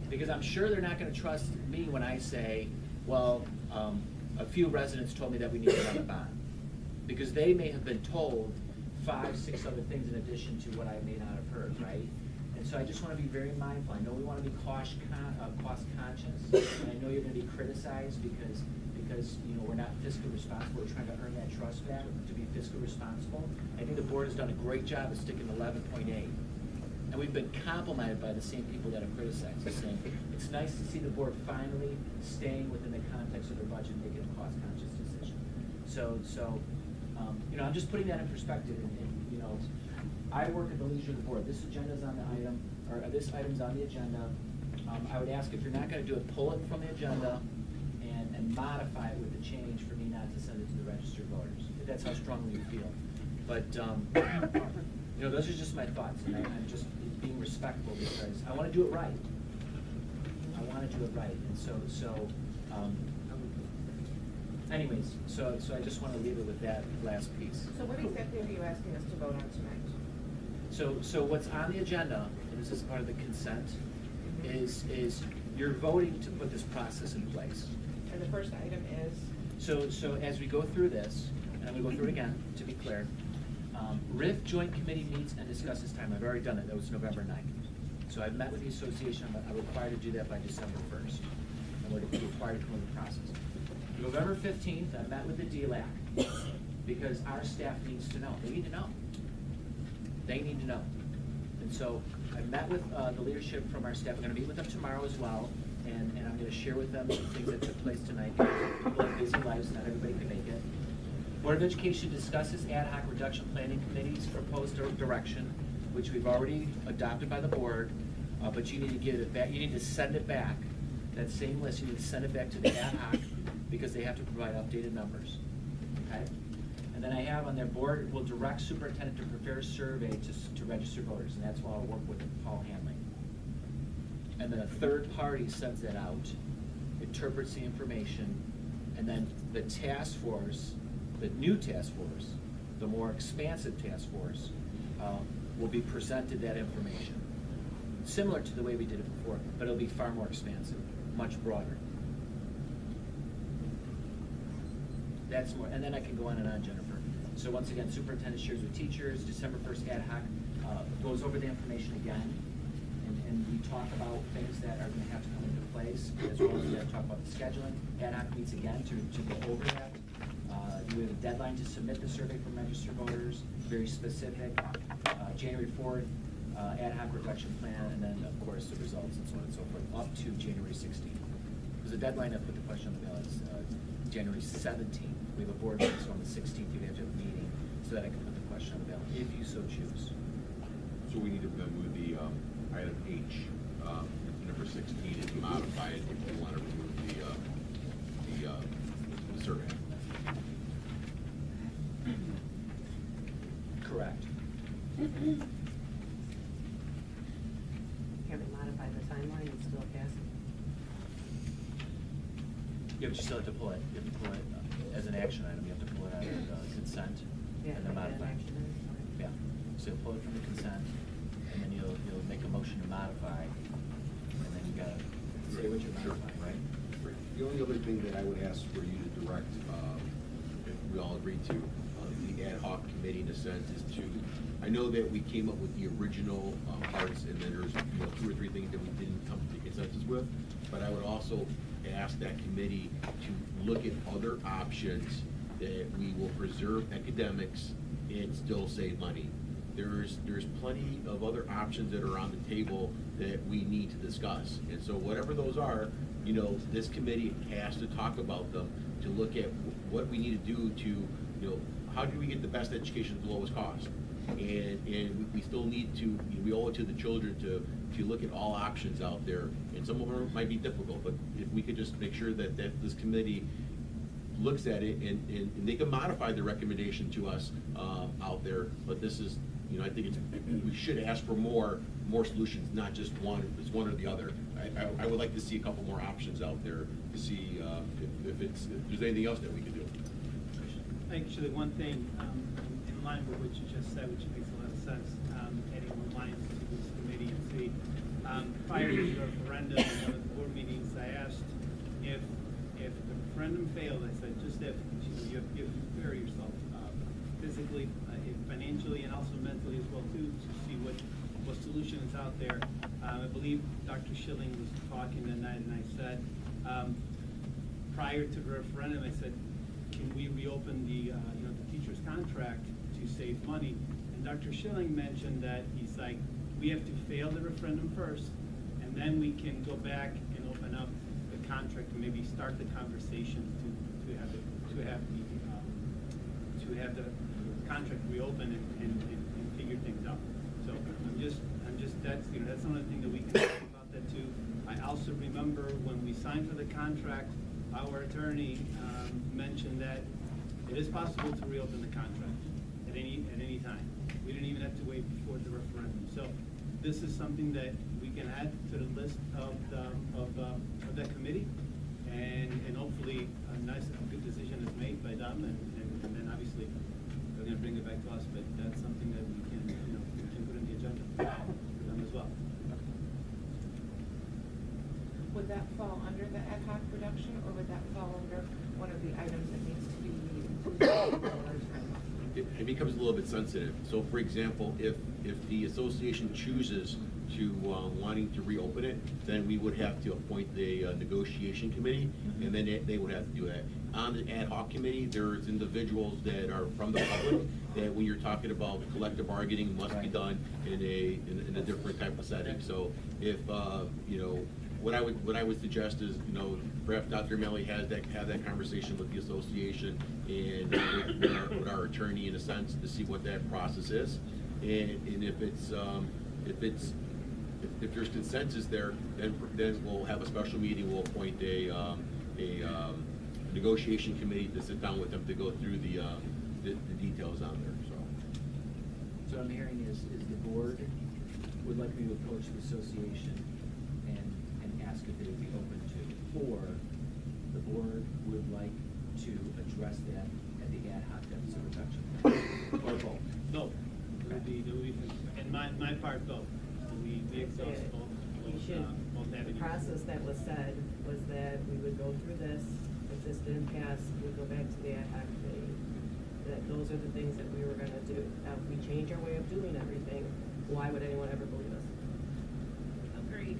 Because I'm sure they're not gonna trust me when I say, well, a few residents told me that we need another bond. Because they may have been told 5, 6 other things in addition to what I may not have heard, right? And so I just wanna be very mindful. I know we wanna be cost conscious, and I know you're gonna be criticized because we're not fiscally responsible. We're trying to earn that trust back to be fiscally responsible. I think the board has done a great job of sticking 11.8. And we've been complimented by the same people that have criticized us, saying it's nice to see the board finally staying within the context of their budget and making a cost-conscious decision. So I'm just putting that in perspective. And I work at the leisure of the board. This agenda's on the item, or this item's on the agenda. I would ask if you're not going to do it, pull it from the agenda and modify it with the change for me not to send it to the registered voters, if that's how strongly you feel. But those are just my thoughts, and I'm just being respectful because I want to do it right. I want to do it right, and anyways, so I just want to leave it with that last piece. So what exactly are you asking us to vote on tonight? So what's on the agenda, and this is part of the consent, is you're voting to put this process in place. And the first item is? So as we go through this, and I'm going to go through it again, to be clear, RIF Joint Committee meets and discusses time. I've already done it. That was November 9th. So I've met with the association. I'm required to do that by December 1st. And we're required to come with the process. November 15th, I met with the DLAC because our staff needs to know. They need to know. They need to know. And so I met with the leadership from our staff. I'm going to meet with them tomorrow as well. And I'm going to share with them the things that took place tonight. People have busy lives. Not everybody can make it. Board of Education discusses ad hoc reduction planning committee's proposed direction, which we've already adopted by the board, but you need to get it back. You need to send it back. That same list, you need to send it back to the ad hoc because they have to provide updated numbers. Okay? And then I have on their board will direct superintendent to prepare a survey to register voters, and that's why I'll work with Paul Hanley. And then a third party sends that out, interprets the information, and then the task force, the new task force, the more expansive task force, will be presented that information. Similar to the way we did it before, but it'll be far more expansive, much broader. That's more, and then I can go on and on, Jennifer. So once again, superintendent shares with teachers, December 1st ad hoc goes over the information again, and we talk about things that are going to have to come into place, as well as we have to talk about the scheduling. Ad hoc meets again to go over that. We have a deadline to submit the survey from registered voters, very specific. January 4th, ad hoc reduction plan, and then of course the results and so on and so forth, up to January 16th. Because the deadline to put the question on the ballot is January 17th. We have a board meeting, so on the 16th you have to have a meeting so that I can put the question on the ballot, if you so choose. So we need to then move the item H, number 16, and modify it if we want to remove the survey. Correct. Can we modify the timeline and still pass it? Yeah, but you still have to pull it. You have to pull it as an action item. You have to pull it out of consent and then modify. Yeah. So you'll pull it from the consent, and then you'll make a motion to modify, and then you gotta say what you're modifying, right? The only other thing that I would ask for you to direct, if we all agree to, the ad hoc committee in a sense is to, I know that we came up with the original parts, and then there's 2 or 3 things that we didn't come to consensus with, but I would also ask that committee to look at other options that we will preserve academics and still save money. There's plenty of other options that are on the table that we need to discuss, and so whatever those are, this committee has to talk about them to look at what we need to do to, how do we get the best education at the lowest cost? And we still need to, we owe it to the children to look at all options out there, and some of them might be difficult, but if we could just make sure that this committee looks at it and they can modify the recommendation to us out there, but this is, I think we should ask for more solutions, not just one. It's one or the other. I would like to see a couple more options out there to see if there's anything else that we could do. Actually, one thing in line with what you just said, which makes a lot of sense, adding more lines to this committee and see, Prior to the referendum, in one of the board meetings, I asked if the referendum failed, I said, just if, you have to prepare yourself physically, financially, and also mentally as well too, to see what solution is out there. I believe Dr. Schilling was talking that night, and I said, prior to the referendum, I said, can we reopen the teacher's contract to save money? And Dr. Schilling mentioned that he's like, we have to fail the referendum first, and then we can go back and open up the contract and maybe start the conversations to have the contract reopen and figure things out. So I'm just that's another thing that we can talk about that too. I also remember when we signed for the contract, our attorney mentioned that it is possible to reopen the contract at any time. We didn't even have to wait before the referendum. So this is something that we can add to the list of that committee, and hopefully a good decision is made by them, and then obviously they're going to bring it back to us. But that's something that we can put in the agenda for them as well. Would that fall under the ad hoc reduction, or would that fall under one of the items that needs to be included? It becomes a little bit sensitive. So for example, if the association chooses to wanting to reopen it, then we would have to appoint the negotiation committee, and then they would have to do that. On the ad hoc committee, there's individuals that are from the public that when you're talking about collective bargaining must be done in a different type of setting. So if what I would suggest is, perhaps Dr. Melly have that conversation with the association and with our attorney in a sense to see what that process is, and if there's consensus there, then we'll have a special meeting. We'll appoint a negotiation committee to sit down with them to go through the details on there. So what I'm hearing is the board would like me to approach the association and ask if they would be open to, or the board would like to address that at the ad hoc deficit reduction, or both. Both. It would be, and my part, both. We exhaust both The avenues. process that was said was that we would go through this, if this didn't pass, we'd go back to the ad hoc committee. That those are the things that we were gonna do. Now, if we change our way of doing everything, why would anyone ever believe us? Agreed.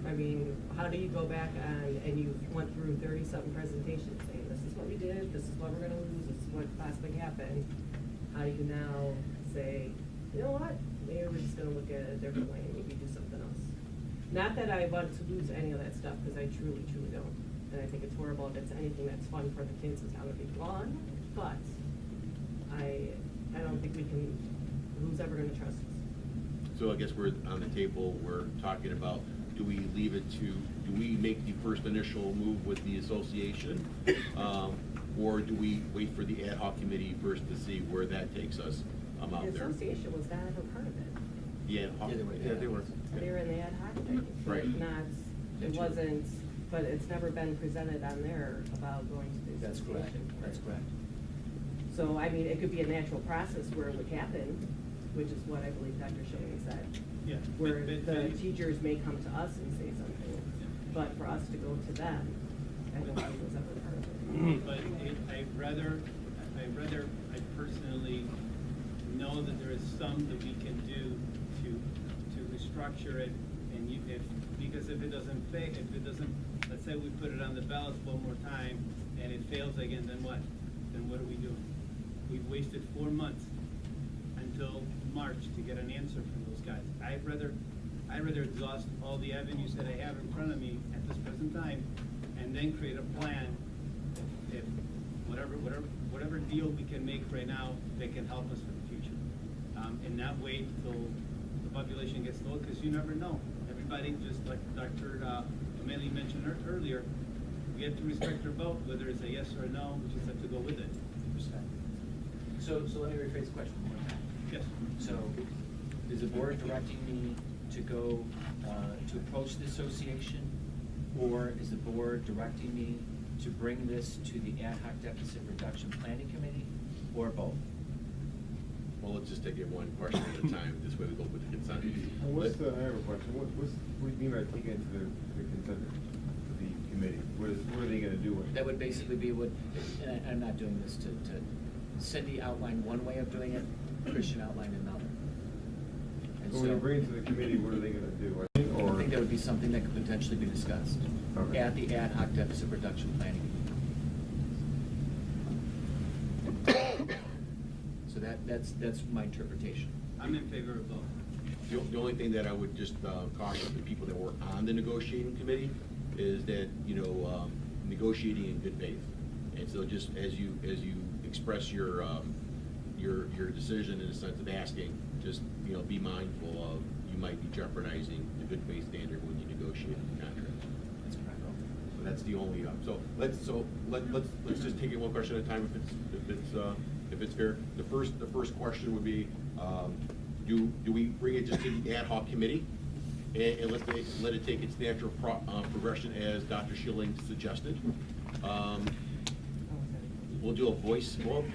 I mean, how do you go back on, and you went through 30-something presentations saying, this is what we did, this is what we're gonna lose, this is what possibly happened. How do you now say, you know what, maybe we're just gonna look at it a different way and maybe do something else? Not that I want to lose any of that stuff, because I truly, truly don't. And I think it's horrible if it's anything that's fun for the kids is how to be gone, but I don't think we can, who's ever gonna trust us? So I guess we're on the table, we're talking about, do we make the first initial move with the association? Or do we wait for the ad hoc committee first to see where that takes us out The there? association was not ever part of it. The ad hoc? Yeah, they were. They were in the ad hoc thing. Right. Not, it wasn't, but it's never been presented on there about going to the That's correct, association. that's correct. So, I mean, it could be a natural process where it would happen, which is what I believe Dr. Schilling said. Yeah. Where But- the teachers may come to us and say something, but for us to go to them, I don't think it was ever part of it. But I personally know that there is some that we can do to restructure it, and because if it doesn't, let's say we put it on the ballot one more time, and it fails again, then what? Then what are we doing? We've wasted 4 months until March to get an answer from those guys. I'd rather exhaust all the avenues that I have in front of me at this present time, and then create a plan. If whatever deal we can make right now that can help us for the future, and not wait till the population gets low, because you never know. Everybody, just like Dr. O'Malley mentioned earlier, we have to respect their vote, whether it's a yes or a no. We just have to go with it. Respect. So let me rephrase the question one more time. Yes. So, is the board directing me to go, to approach the association? Or is the board directing me to bring this to the ad hoc deficit reduction planning committee, or both? Well, let's just take it one question at a time, this way we go with the consent. I have a question, what do you mean by taking it to the consent, to the committee? What are they gonna do with it? That would basically be what, and I'm not doing this to Cindy outlined one way of doing it, Christian outlined another. And So when you bring it to the committee, what are they gonna do? I think that would be something that could potentially be discussed Okay. at the ad hoc deficit reduction planning. So that's my interpretation. I'm in favor of both. The only thing that I would just caution the people that were on the negotiating committee is that, negotiating in good faith. And so just as you express your decision in the sense of asking, just, be mindful of, you might be jeopardizing the good faith standard when you negotiate the contract. That's correct. So that's the only, let's just take it one question at a time if it's fair. The first question would be, do we bring it just to the ad hoc committee and let it take its natural progression as Dr. Schilling suggested? We'll do a voice vote.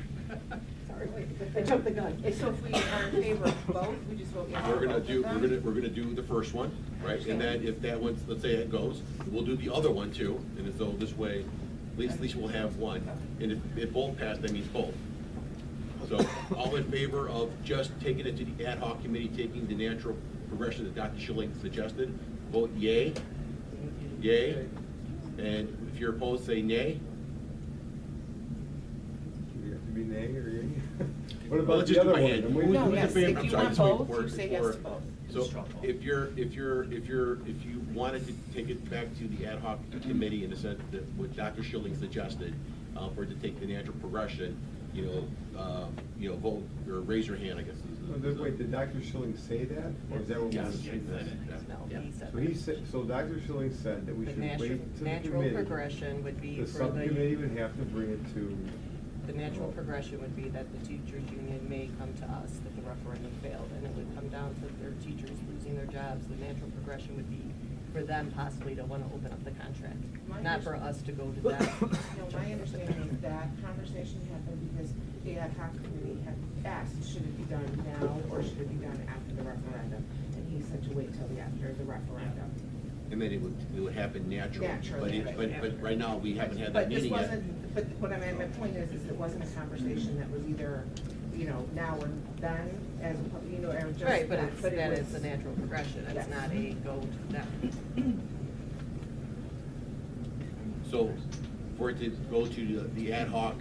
Sorry, I jumped the gun. So if we are in favor of both, we just vote yes. We're for gonna both do, of them? we're gonna do the first one, right? And then if that one, let's say it goes, we'll do the other one too. And so this way, at least we'll have one. And if both pass, that means both. So all in favor of just taking it to the ad hoc committee, taking the natural progression that Dr. Schilling suggested, vote yay. Yay. And if you're opposed, say nay. Do you have to be nay or yay? What Well, about let's the just do other my one? hand. I'm waiting No, for the yes, favor. if I'm you sorry, want just wait both, for- you say yes for- to both. So Straw poll. if you wanted to take it back to the ad hoc committee in the sense that what Dr. Schilling suggested, for it to take the natural progression, vote or raise your hand, I guess. Wait, did Dr. Schilling say that, or is that what Yes. was said? No, Yeah. he said. So he said, so Dr. Schilling said that we The should wait to the natural committee. progression would be The for subcommittee would have to bring it to. the natural progression would be that the teachers union may come to us if the referendum failed, and it would come down to their teachers losing their jobs. The natural progression would be for them possibly to want to open up the contract, not for us to go to them. No, my understanding is that conversation happened because the ad hoc committee had asked, should it be done now or should it be done after the referendum? And he said to wait till after the referendum. And then it would happen naturally. Naturally, But right now, we haven't had But that this meeting yet. wasn't, but what I meant, my point is it wasn't a conversation that was either, now or then, as, or just. Right, but that, it's, it that was- is the natural progression, Yes. it's not a go to them. So for it to go to the ad hoc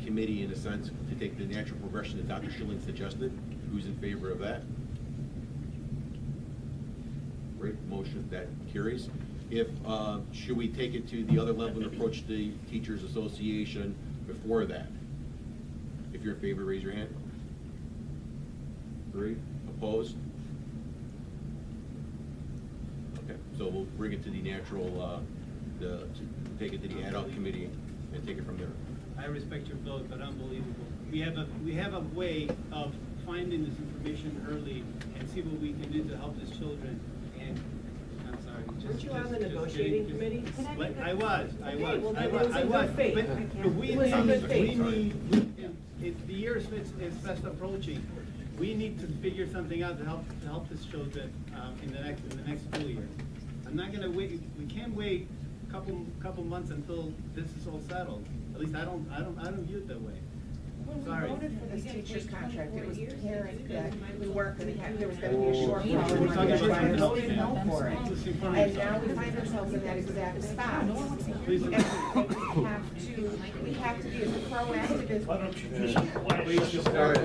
committee, in a sense, to take the natural progression that Dr. Schilling suggested, who's in favor of that? Great, motion, that carries. If, should we take it to the other level and approach the Teachers Association before that? If you're in favor, raise your hand. 3, opposed? Okay, so we'll bring it to the natural, take it to the ad hoc committee and take it from there. I respect your vote, but unbelievable. We have a way of finding this information early and see what we can do to help these children. And I'm sorry. Weren't you on the negotiating getting- committee? I was. Okay, well, then it was I in was. good faith. But we It was in good faith. the year is fast approaching. We need to figure something out to help this children in the next school year. I'm not gonna wait. We can't wait a couple months until this is all settled. At least I don't view it that way. When we Sorry. voted for this teacher's contract, it was apparent that we weren't gonna have, there was gonna be a shortfall. We're talking about and something we didn't know for it. And now we find ourselves in that exact spot. Please. And we have to be as proactive as we can be. Please just start.